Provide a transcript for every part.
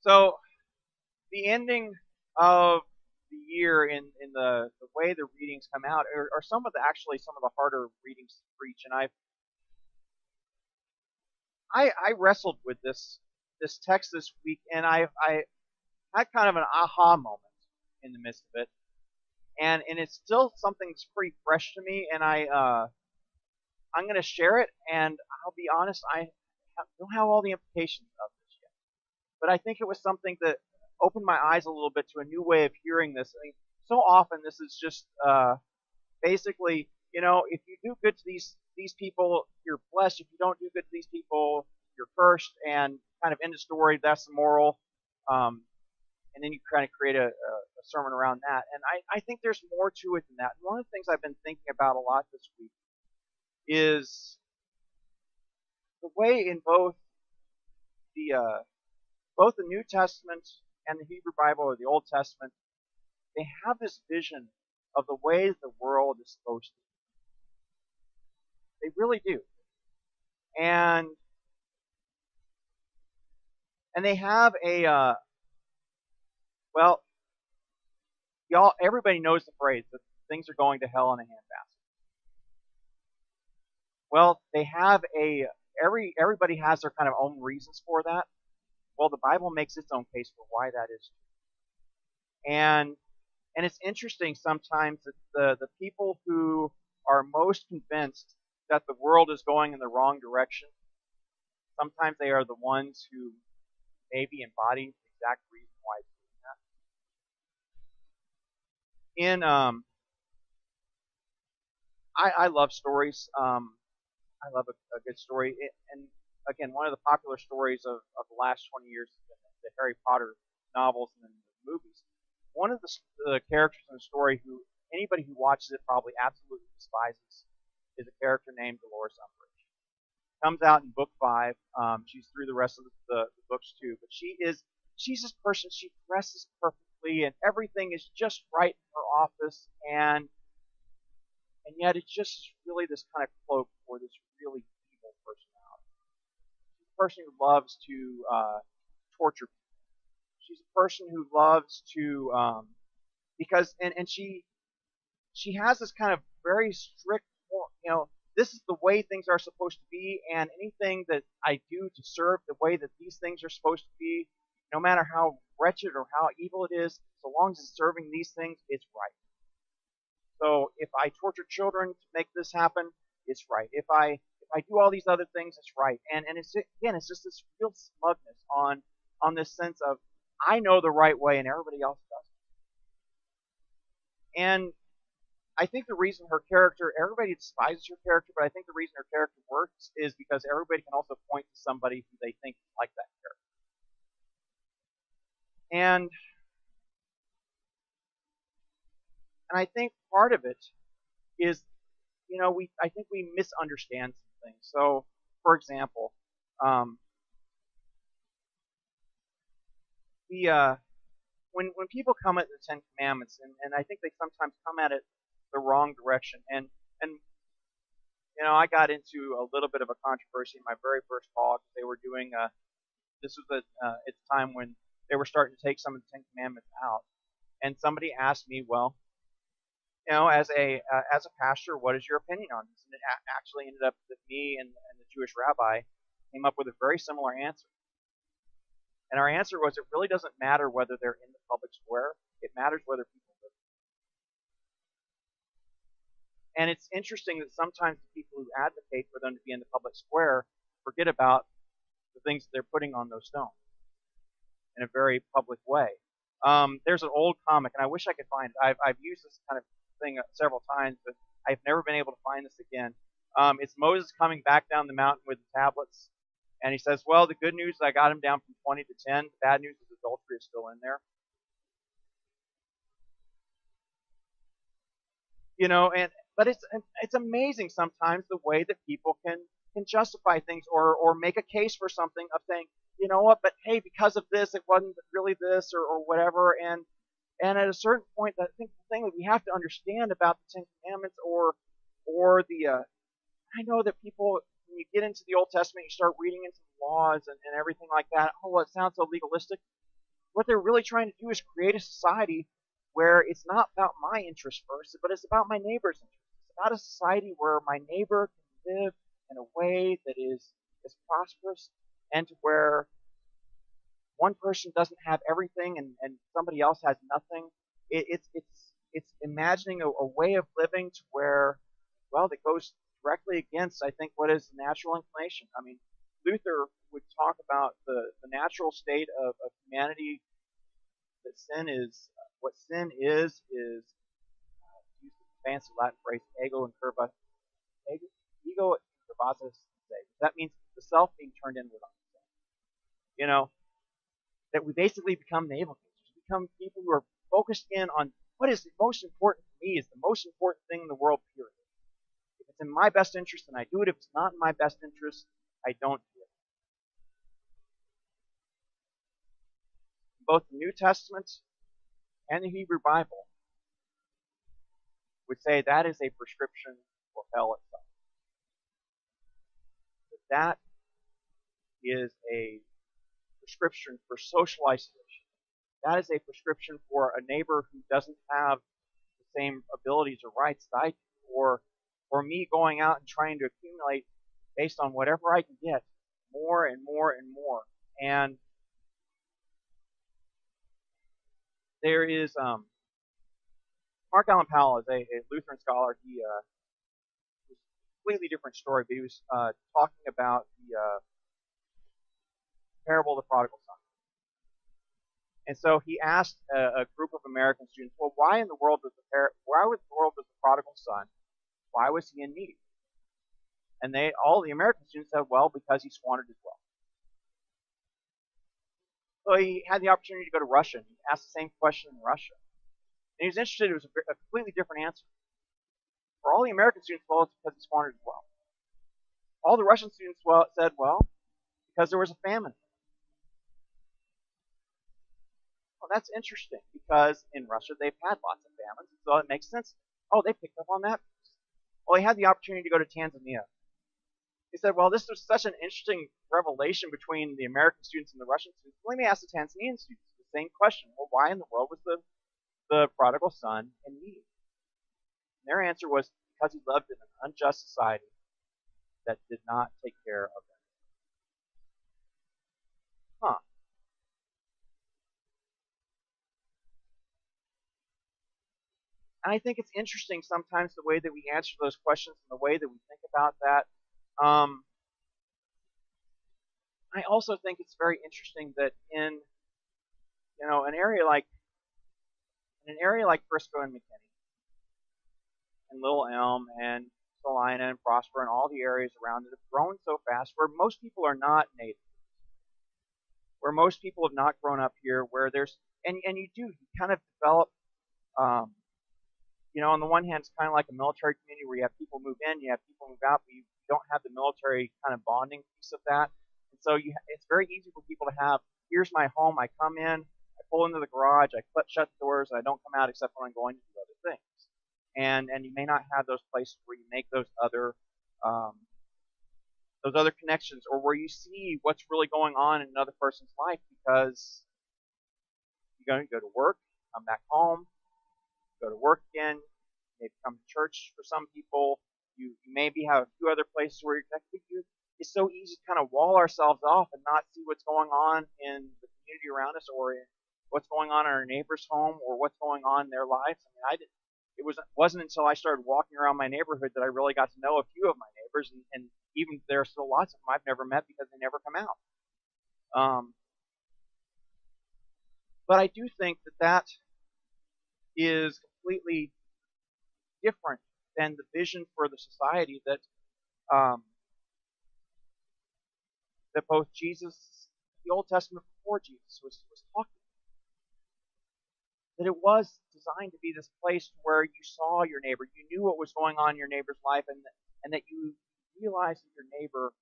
So the ending of the year in the way the readings come out are some of the actually some of the harder readings to preach, and I wrestled with this text this week, and I had kind of an aha moment in the midst of it, and it's still something that's pretty fresh to me, and I'm going to share it, and I'll be honest, don't have all the implications of this yet, but I think it was something that opened my eyes a little bit to a new way of hearing this. I mean, so often this is just basically, if you do good to these people, you're blessed. If you don't do good to these people, you're cursed. And kind of end of story. That's the moral. Um, and then you kind of create a sermon around that. And I think there's more to it than that. And one of the things I've been thinking about a lot this week is the way in the both the New Testament and the Hebrew Bible or the Old Testament, they have this vision of the way the world is supposed to be. They really do. And they have well, y'all, everybody knows the phrase that things are going to hell in a handbasket. Well, they have everybody has their kind of own reasons for that. Well, the Bible makes its own case for why that is. And it's interesting sometimes that the people who are most convinced that the world is going in the wrong direction, sometimes they are the ones who maybe embody the exact reason why it's doing that. I love stories. I love a good story. And again, one of the popular stories of the last 20 years has been the Harry Potter novels and the movies. One of the characters in the story who anybody who watches it probably absolutely despises is a character named Dolores Umbridge. Comes out in book 5. She's through the rest of the books too, but she's this person. She dresses perfectly, and everything is just right in her office, and yet it's just really this kind of cloak for this really evil personality. She's a person who loves to torture people. She's a person who loves to because and she has this kind of very strict, this is the way things are supposed to be, and anything that I do to serve the way that these things are supposed to be, no matter how wretched or how evil it is, so long as it's serving these things, it's right. So if I torture children to make this happen, it's right. If I do all these other things, it's right. And it's again, it's just this real smugness on this sense of I know the right way and everybody else doesn't. And I think the reason her character, everybody despises her character, but I think the reason her character works is because everybody can also point to somebody who they think is like that character. And I think part of it is, I think we misunderstand some things. So, for example, the when people come at the Ten Commandments, and I think they sometimes come at it the wrong direction, and I got into a little bit of a controversy in my very first talk. They were doing this was at the time when they were starting to take some of the Ten Commandments out, and somebody asked me, well, as a pastor, what is your opinion on this? And it actually ended up that me and the Jewish rabbi came up with a very similar answer. And our answer was, it really doesn't matter whether they're in the public square. It matters whether people live. And it's interesting that sometimes the people who advocate for them to be in the public square forget about the things that they're putting on those stones in a very public way. There's an old comic, and I wish I could find it. I've used this kind of thing several times, but I've never been able to find this again. It's Moses coming back down the mountain with the tablets, and he says, well, the good news is I got him down from 20 to 10. The bad news is adultery is still in there. But it's amazing sometimes the way that people can justify things or make a case for something of saying, you know what, but hey, because of this, it wasn't really this or whatever. And at a certain point, I think the thing that we have to understand about the Ten Commandments or the I know that people, when you get into the Old Testament, you start reading into the laws and everything like that. Oh, well, it sounds so legalistic. what they're really trying to do is create a society where it's not about my interest first, but it's about my neighbor's interest. It's about a society where my neighbor can live in a way that is prosperous, and to where one person doesn't have everything and somebody else has nothing. It's imagining a way of living to where, well, that goes directly against, I think, what is the natural inclination. I mean, Luther would talk about the natural state of humanity, that sin is, what sin is, use the fancy Latin phrase, ego incurvatus se. That means the self being turned inward on itself. You know, that we basically become navel gazers. We become people who are focused in on what is the most important to me, is the most important thing in the world, period. If it's in my best interest, then I do it. If it's not in my best interest, I don't do it. Both the New Testament and the Hebrew Bible would say that is a prescription for hell itself. That is a prescription for social isolation. That is a prescription for a neighbor who doesn't have the same abilities or rights that I do, or me going out and trying to accumulate based on whatever I can get, more and more and more. And there is Mark Allen Powell is a Lutheran scholar. He was a completely different story, but he was talking about the parable of the prodigal son. And so he asked a group of American students, well, why in the world was the prodigal son, why was he in need? And all the American students said, well, because he squandered his wealth. So he had the opportunity to go to Russia, and he asked the same question in Russia. And he was interested, it was a completely different answer. For all the American students, well, it's because he squandered his wealth. All the Russian students said, well, because there was a famine. Well, that's interesting, because in Russia they've had lots of famines, so it makes sense. Oh, they picked up on that. Well, he had the opportunity to go to Tanzania. He said, well, this was such an interesting revelation between the American students and the Russian students. Let me ask the Tanzanian students the same question. Well, why in the world was the prodigal son in need? And their answer was because he lived in an unjust society that did not take care of them. Huh. And I think it's interesting sometimes the way that we answer those questions and the way that we think about that. I also think it's very interesting that in an area like Frisco and McKinney and Little Elm and Salina and Prosper and all the areas around it have grown so fast, where most people are not native, where most people have not grown up here, where there's and you kind of develop on the one hand, it's kind of like a military community where you have people move in, you have people move out, but you don't have the military kind of bonding piece of that. And so it's very easy for people to have, here's my home, I come in, I pull into the garage, I shut the doors, and I don't come out except when I'm going to do other things. And you may not have those places where you make those other connections, or where you see what's really going on in another person's life, because you go to work, come back home, go to work again, maybe come to church for some people. You maybe have a few other places where you're connected. It's so easy to kind of wall ourselves off and not see what's going on in the community around us, or in what's going on in our neighbor's home, or what's going on in their lives. I mean, it wasn't until I started walking around my neighborhood that I really got to know a few of my neighbors, and even there are still lots of them I've never met because they never come out. But I do think that is completely different than the vision for the society that both Jesus, the Old Testament before Jesus, was talking about. That it was designed to be this place where you saw your neighbor, you knew what was going on in your neighbor's life, and that you realized that your neighbor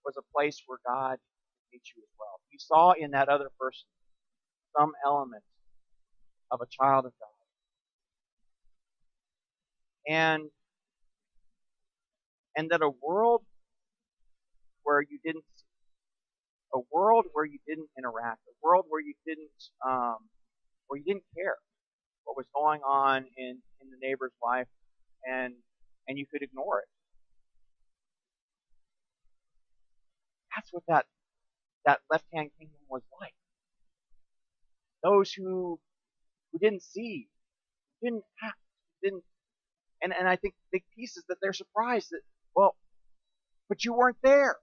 was a place where God could meet you as well. You saw in that other person some element of a child of God. And that a world where you didn't see, A world where you didn't interact, a world where you didn't care what was going on in the neighbor's life, and you could ignore it. That's what that left-hand kingdom was like. Those who didn't see, didn't act, didn't, and I think the big piece is that they're surprised that, well, but you weren't there.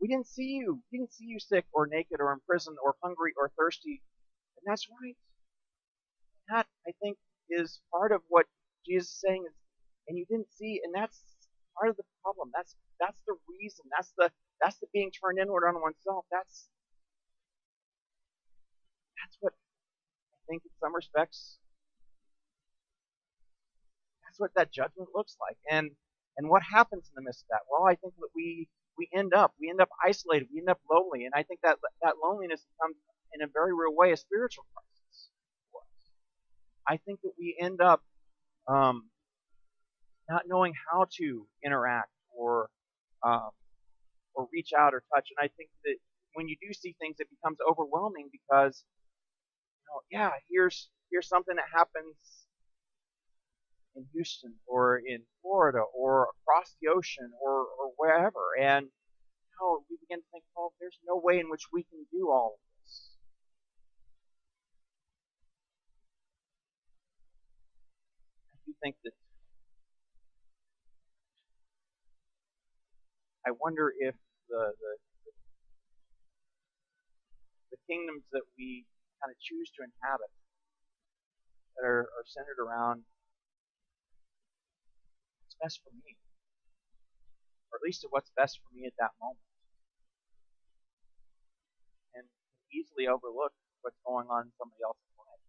We didn't see you. We didn't see you sick or naked or in prison or hungry or thirsty. And that's right. That, I think, is part of what Jesus is saying is, and you didn't see, and that's part of the problem. That's the reason. That's the being turned inward on oneself. That's what I think in some respects, that's what that judgment looks like. And what happens in the midst of that? Well, I think that we end up isolated, we end up lonely, and I think that loneliness becomes in a very real way a spiritual crisis for us. I think that we end up not knowing how to interact um, or reach out or touch. And I think that when you do see things, it becomes overwhelming because, yeah, here's something that happens in Houston or in Florida or across the ocean or wherever, and we begin to think, well, there's no way in which we can do all of this. I do think that I wonder if the kingdoms that we kind of choose to inhabit that are centered around what's best for me, or at least what's best for me at that moment, and easily overlook what's going on in somebody else's life.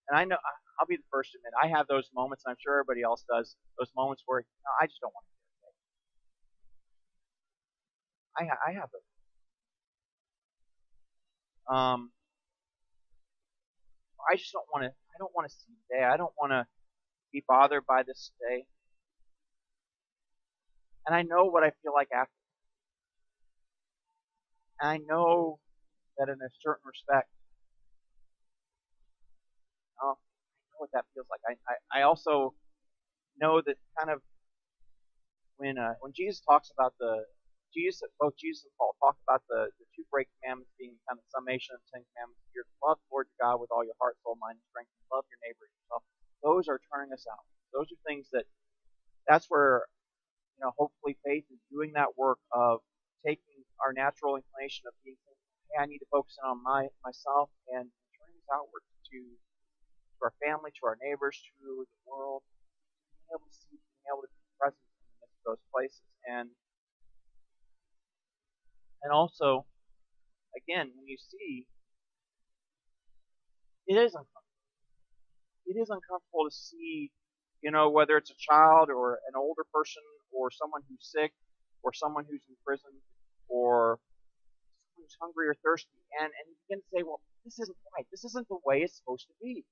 And I know I'll be the first to admit I have those moments, and I'm sure everybody else does. Those moments where I just don't want to do it. I have those. I just don't want to. I don't want to see today. I don't want to be bothered by this today. And I know what I feel like after. And I know that in a certain respect, I know what that feels like. I also know that kind of when Jesus talks about both Jesus and Paul talk about the two great commandments being kind of summation of the 10 commandments. You're to love the Lord your God with all your heart, soul, mind, and strength, and love your neighbor as yourself. Those are turning us out. Those are things that's where, hopefully faith is doing that work of taking our natural inclination of being, hey, I need to focus in on myself and turning us outward to our family, to our neighbors, to the world, being able to see, being able to be present in the midst of those places. And also, again, when you see, it is uncomfortable. It is uncomfortable to see, whether it's a child or an older person or someone who's sick or someone who's in prison or someone who's hungry or thirsty, and you begin to say, well, this isn't right. This isn't the way it's supposed to be.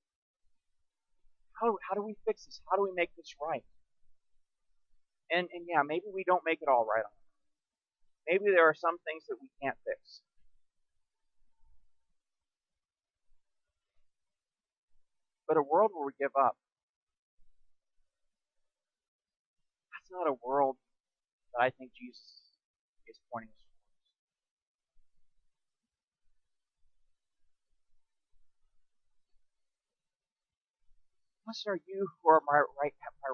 How do we fix this? How do we make this right? And yeah, maybe we don't make it all right on it. Maybe there are some things that we can't fix. But a world where we give up, that's not a world that I think Jesus is pointing us towards. Blessed are you who are at my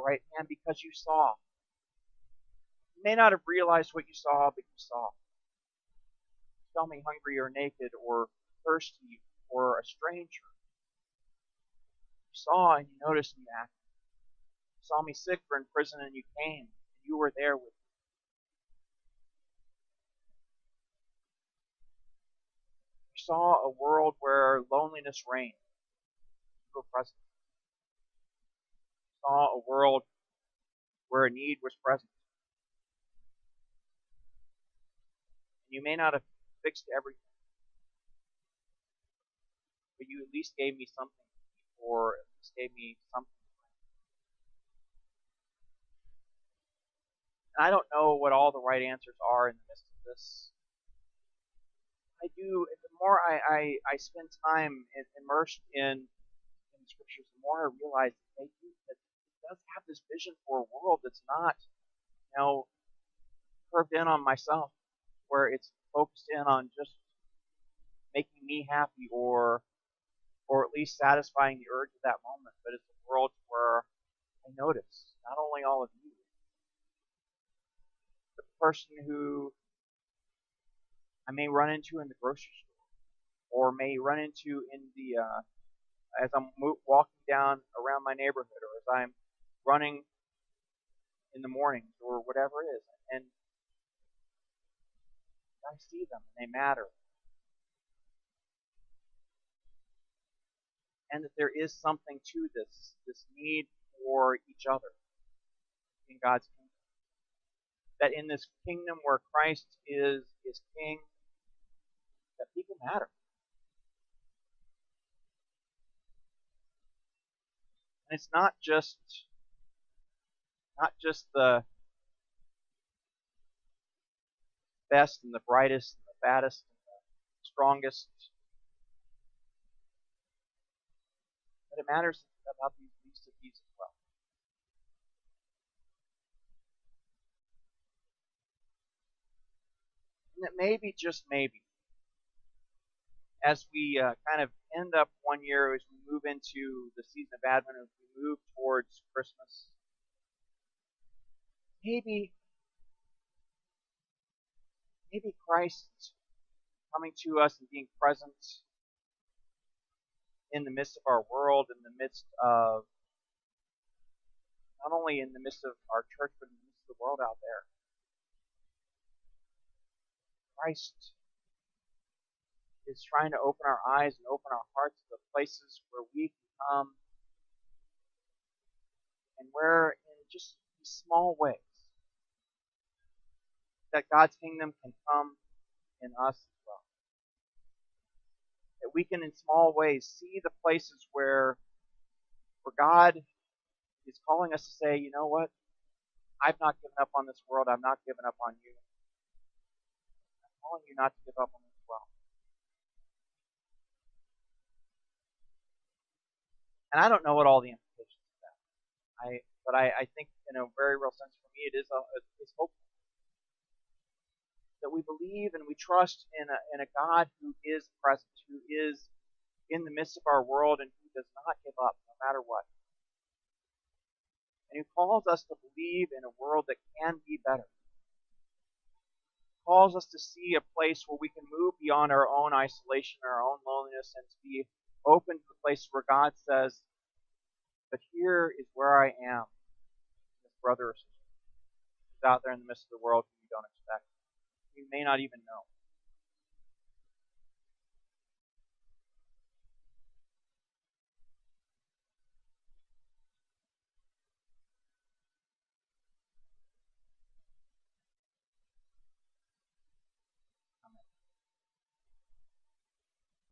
right hand, because you saw. You may not have realized what you saw, but you saw. You saw me hungry or naked or thirsty or a stranger. You saw and you noticed and you acted. You saw me sick or in prison and you came and you were there with me. You saw a world where loneliness reigned. You were present. You saw a world where a need was present. And you may not have fixed everything, but you at least gave me something, or at least gave me something. And I don't know what all the right answers are in the midst of this. The more I spend time immersed in the scriptures, the more I realize that it does have this vision for a world that's not, you know, curved in on myself, where it's focused in on just making me happy or at least satisfying the urge of that moment, but it's a world where I notice not only all of you, but the person who I may run into in the grocery store, or may run into in the as I'm walking down around my neighborhood, or as I'm running in the mornings, or whatever it is, and I see them and they matter, and that there is something to this need for each other in God's kingdom. That in this kingdom where Christ is king, that people matter. And it's not just the best and the brightest and the fattest and the strongest, but it matters about these least of these as well. And that maybe, just maybe, as we kind of end up one year, as we move into the season of Advent, as we move towards Christmas, maybe Christ coming to us and being present in the midst of our world, in the midst of, not only in the midst of our church, but in the midst of the world out there. Christ is trying to open our eyes and open our hearts to the places where we can come, and where in just these small ways that God's kingdom can come in us as well. That we can in small ways see the places where God is calling us to say, you know what? I've not given up on this world. I've not given up on you. I'm calling you not to give up on it as well. And I don't know what all the implications of that. But I think in a very real sense for me, it's hopeful that we believe and we trust in a God who is present, who is in the midst of our world, and who does not give up no matter what. And who calls us to believe in a world that can be better. Calls us to see a place where we can move beyond our own isolation, our own loneliness, and to be open to the place where God says, but here is where I am, this brother or sister who's out there in the midst of the world who you don't expect. You may not even know.